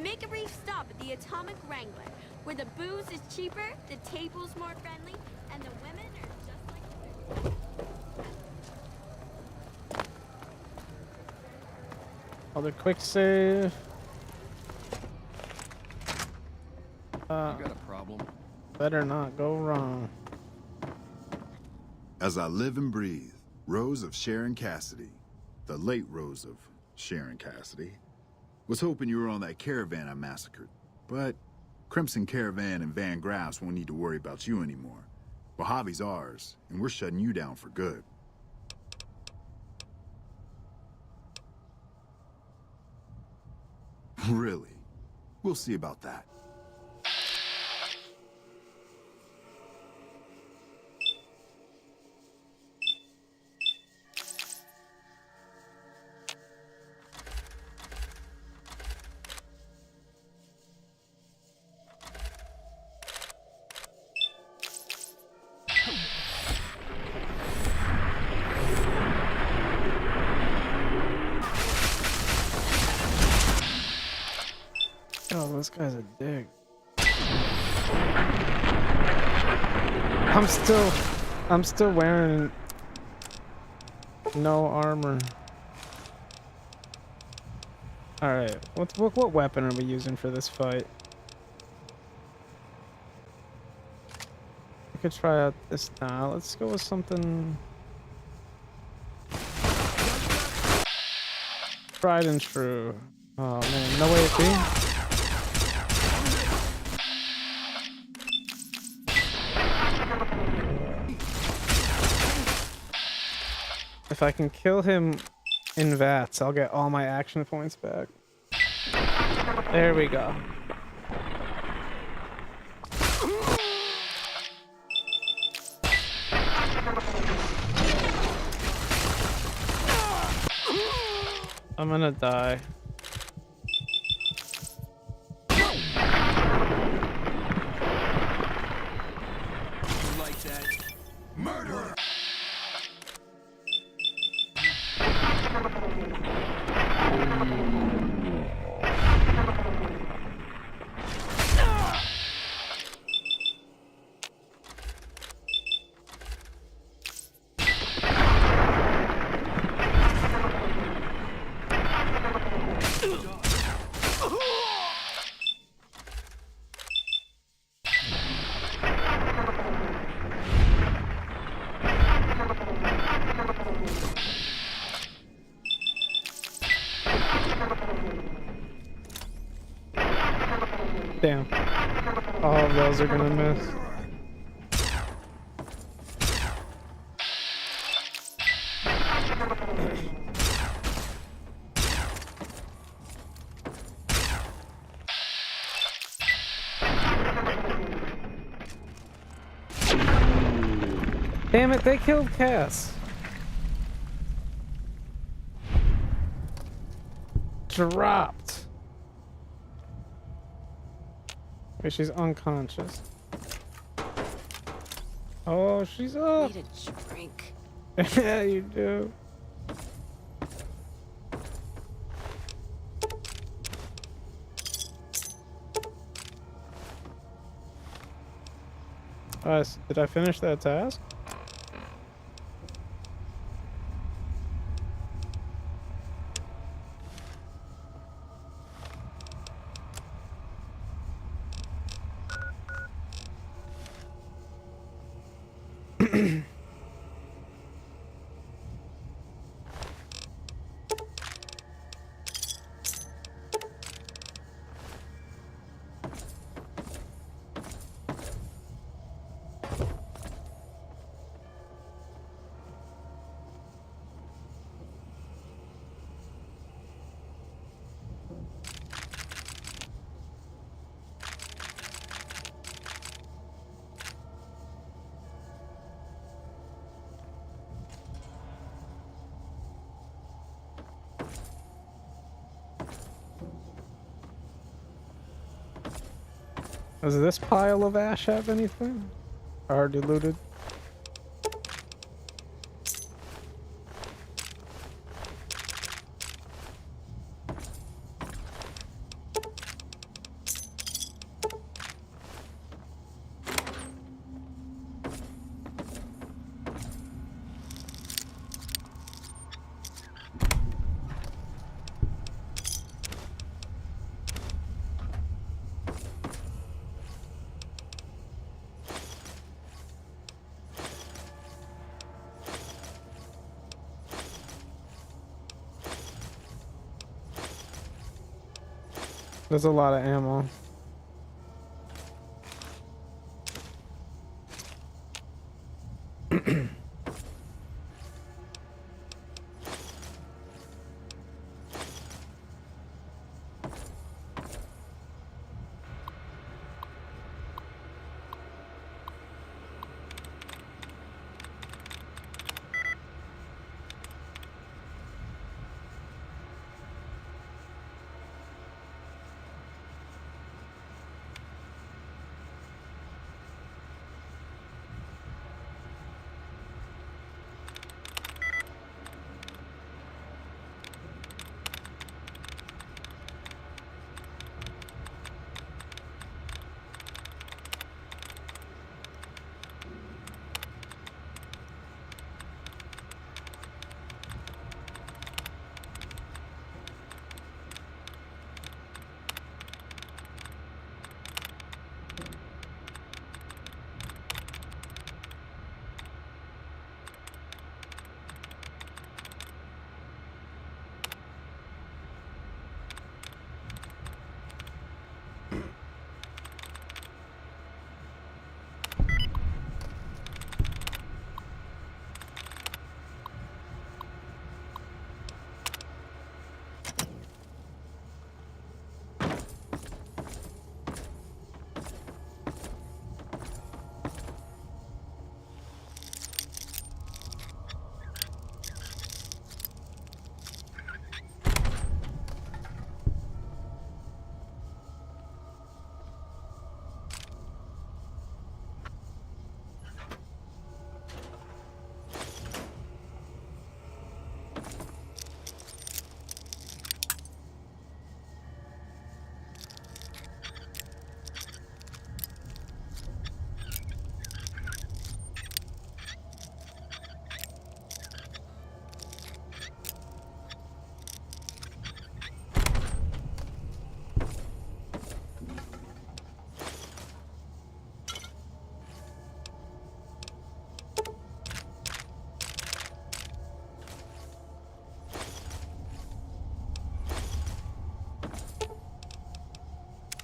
Make a brief stop at the Atomic Wrangler, where the booze is cheaper, the table's more friendly, and the women are just like... Another quick save. You got a problem? Better not go wrong. As I live and breathe, Rose of Sharon Cassidy, the late Rose of Sharon Cassidy, was hoping you were on that caravan I massacred. But Crimson Caravan and Van Graffs won't need to worry about you anymore. Mojave's ours, and we're shutting you down for good. Really? We'll see about that. Oh, this guy's a dick. I'm still wearing no armor. All right, what weapon are we using for this fight? We could try out this now. Let's go with something tried and true. Oh man, no way it be. If I can kill him in VATS, I'll get all my action points back. There we go. I'm gonna die. Like that. Murderer! Damn. All of those are gonna miss. Damn it, they killed Cass. Dropped. Wait, she's unconscious. Oh, she's up. Need a drink. Yeah, you do. Did I finish that task? Does this pile of ash have anything? Already looted. There's a lot of ammo.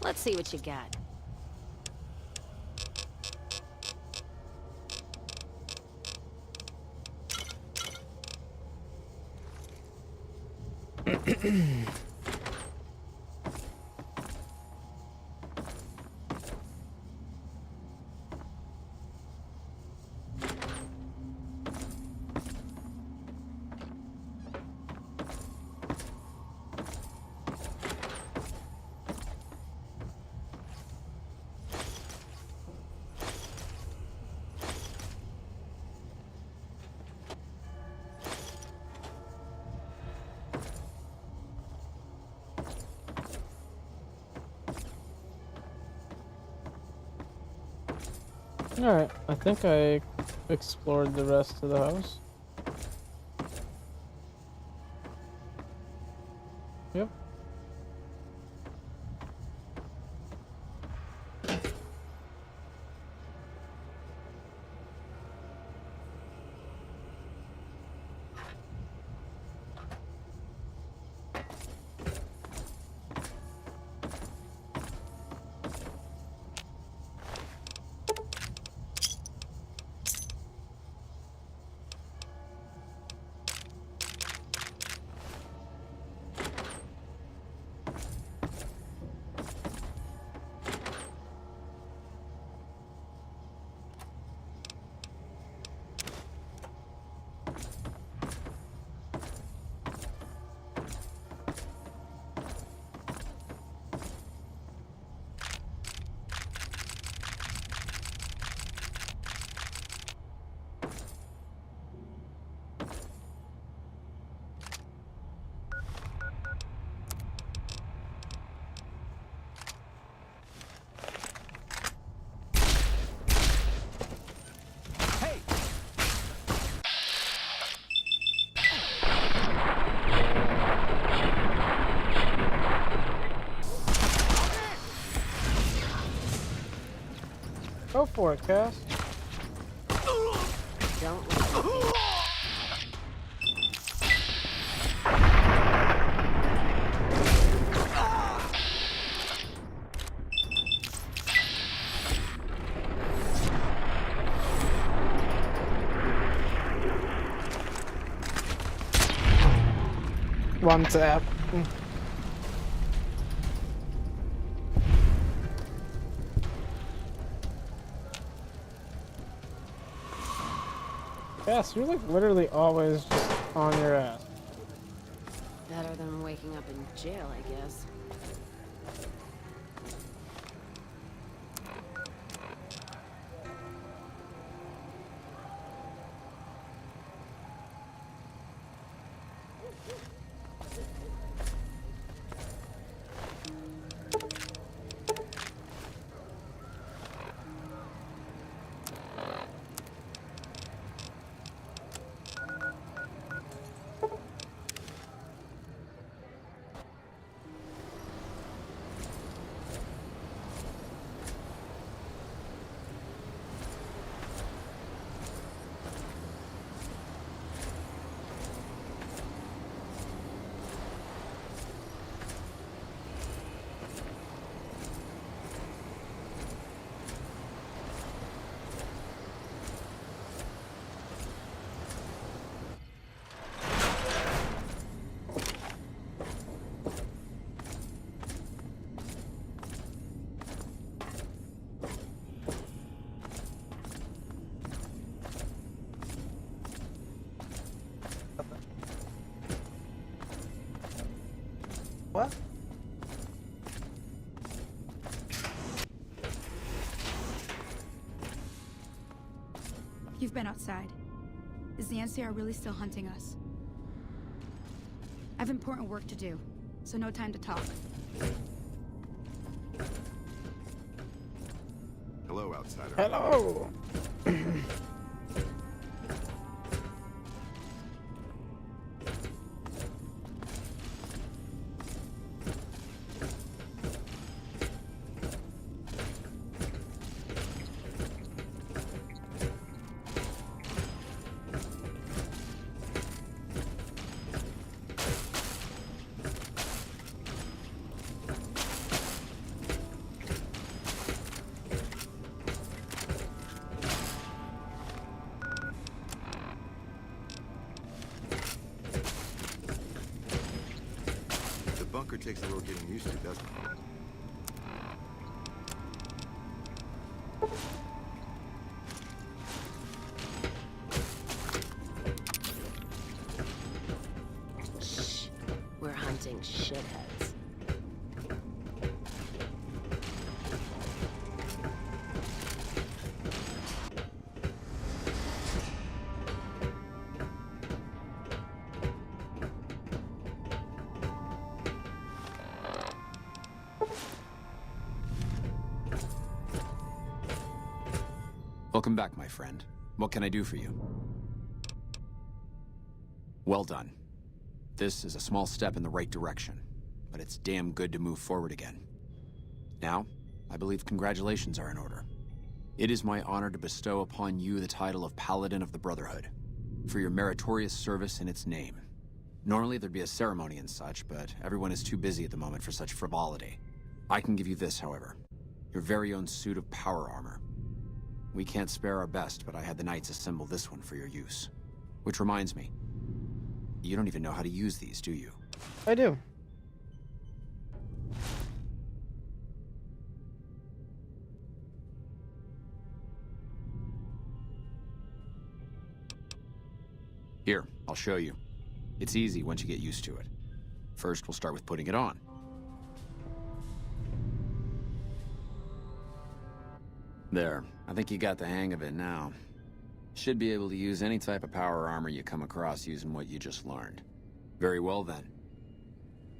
Let's see what you got. Alright, I think I explored the rest of the house. Yep. Go for it, Cass. Don't listen. One tap. Yes, you're like literally always just on your ass. Better than waking up in jail, I guess. What? You've been outside. Is the NCR really still hunting us? I have important work to do, so no time to talk. Hello, outsider. Hello. Bunker takes a little getting used to, doesn't it? Shh. We're hunting shitheads. Welcome back, my friend. What can I do for you? Well done. This is a small step in the right direction, but it's damn good to move forward again. Now, I believe congratulations are in order. It is my honor to bestow upon you the title of Paladin of the Brotherhood, for your meritorious service in its name. Normally there'd be a ceremony and such, but everyone is too busy at the moment for such frivolity. I can give you this, however. Your very own suit of power armor. We can't spare our best, but I had the Knights assemble this one for your use. Which reminds me, you don't even know how to use these, do you? I do. Here, I'll show you. It's easy once you get used to it. First, we'll start with putting it on. There, I think you got the hang of it now. Should be able to use any type of power armor you come across using what you just learned. Very well then.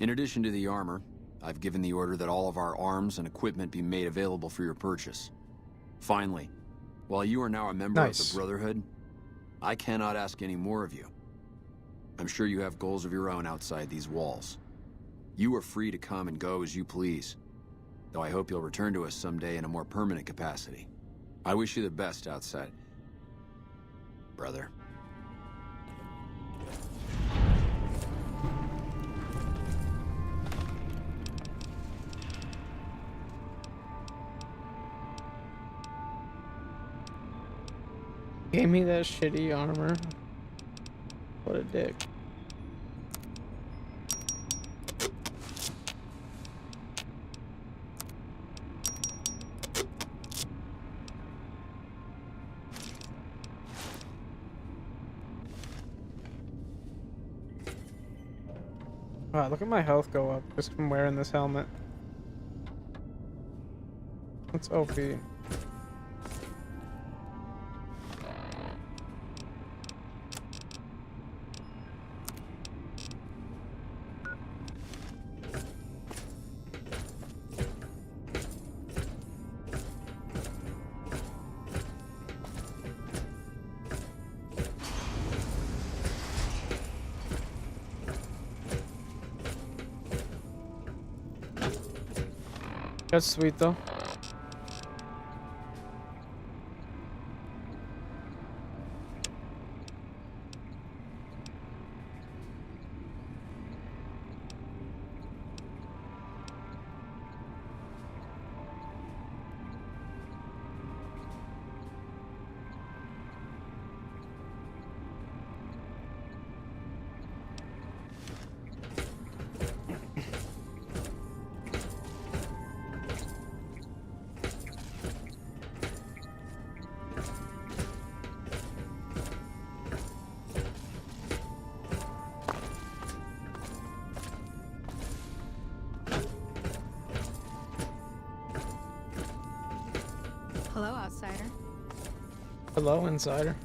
In addition to the armor, I've given the order that all of our arms and equipment be made available for your purchase. Finally, while you are now a member of the Brotherhood, I cannot ask any more of you. I'm sure you have goals of your own outside these walls. You are free to come and go as you please, though I hope you'll return to us someday in a more permanent capacity. I wish you the best outside, brother. Gave me that shitty armor. What a dick. Wow, look at my health go up just from wearing this helmet. That's OP. That's sweet though. Hello, outsider. Hello, insider.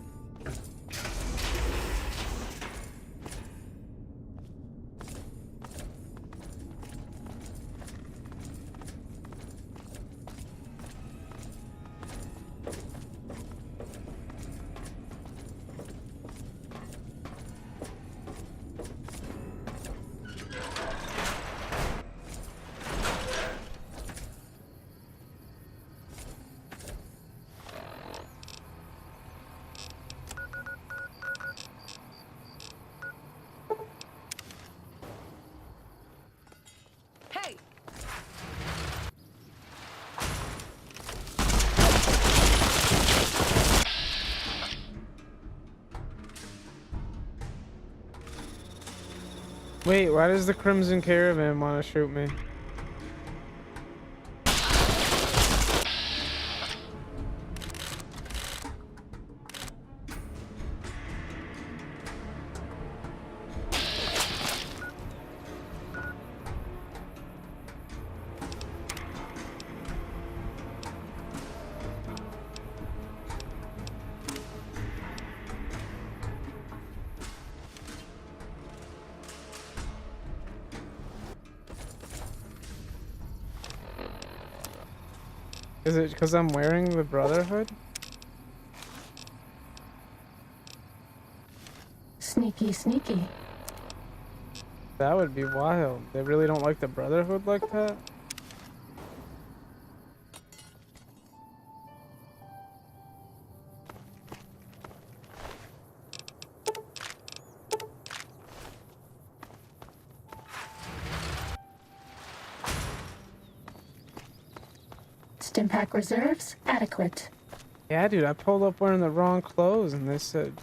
Hey! Wait, why does the Crimson Caravan want to shoot me? Is it because I'm wearing the Brotherhood? Sneaky, sneaky. That would be wild. They really don't like the Brotherhood like that? Stimpack reserves adequate. Yeah, dude, I pulled up wearing the wrong clothes and they said...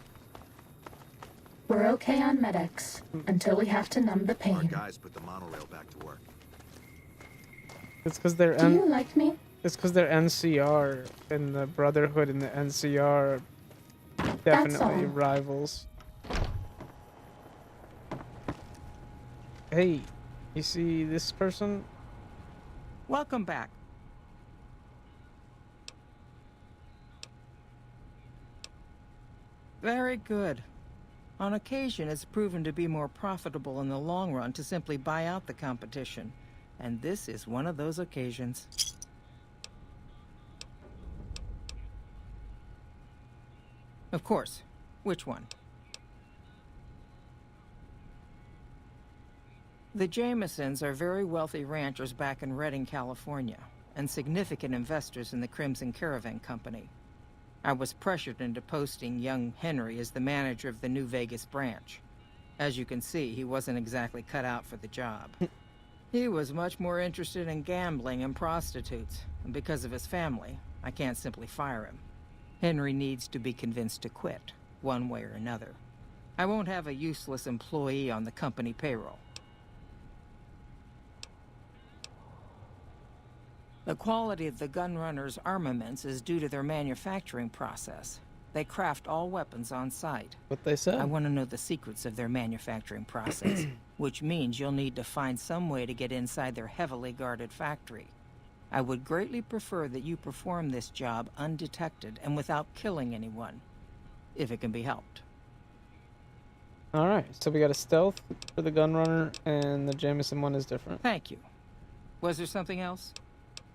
We're okay on medics until we have to numb the Our pain. guys put the monorail back to work. It's because they're Do you like me? It's because they're NCR, and the Brotherhood and the NCR are definitely all. rivals. Hey, you see this person? Welcome back. Very good. On occasion, it's proven to be more profitable in the long run to simply buy out the competition. And this is one of those occasions. Of course. Which one? The Jamesons are very wealthy ranchers back in Redding, California, and significant investors in the Crimson Caravan Company. I was pressured into posting young Henry as the manager of the New Vegas branch. As you can see, he wasn't exactly cut out for the job. He was much more interested in gambling and prostitutes, and because of his family, I can't simply fire him. Henry needs to be convinced to quit, one way or another. I won't have a useless employee on the company payroll. The quality of the gunrunners' armaments is due to their manufacturing process. They craft all weapons on site. What they said. I want to know the secrets of their manufacturing process, which means you'll need to find some way to get inside their heavily guarded factory. I would greatly prefer that you perform this job undetected and without killing anyone, if it can be helped. Alright, so we got a stealth for the gunrunner, and the Jameson one is different. Thank you. Was there something else?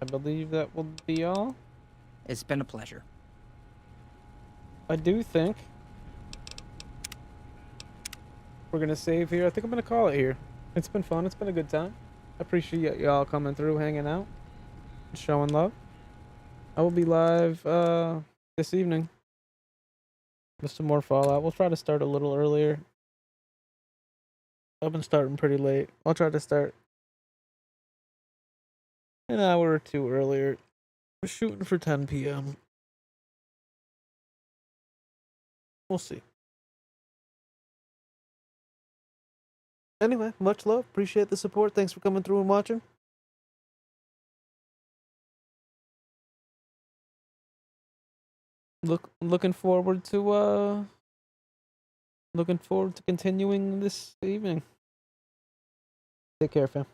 I believe that will be all. It's been a pleasure. I do think we're gonna save here. I think I'm gonna call it here. It's been fun. It's been a good time. I appreciate y'all coming through, hanging out, and showing love. I will be live this evening with some more Fallout. We'll try to start a little earlier. I've been starting pretty late. I'll try to start an hour or two earlier. We're shooting for 10 p.m. We'll see. Anyway, much love. Appreciate the support. Thanks for coming through and watching. Looking forward to continuing this evening. Take care, fam.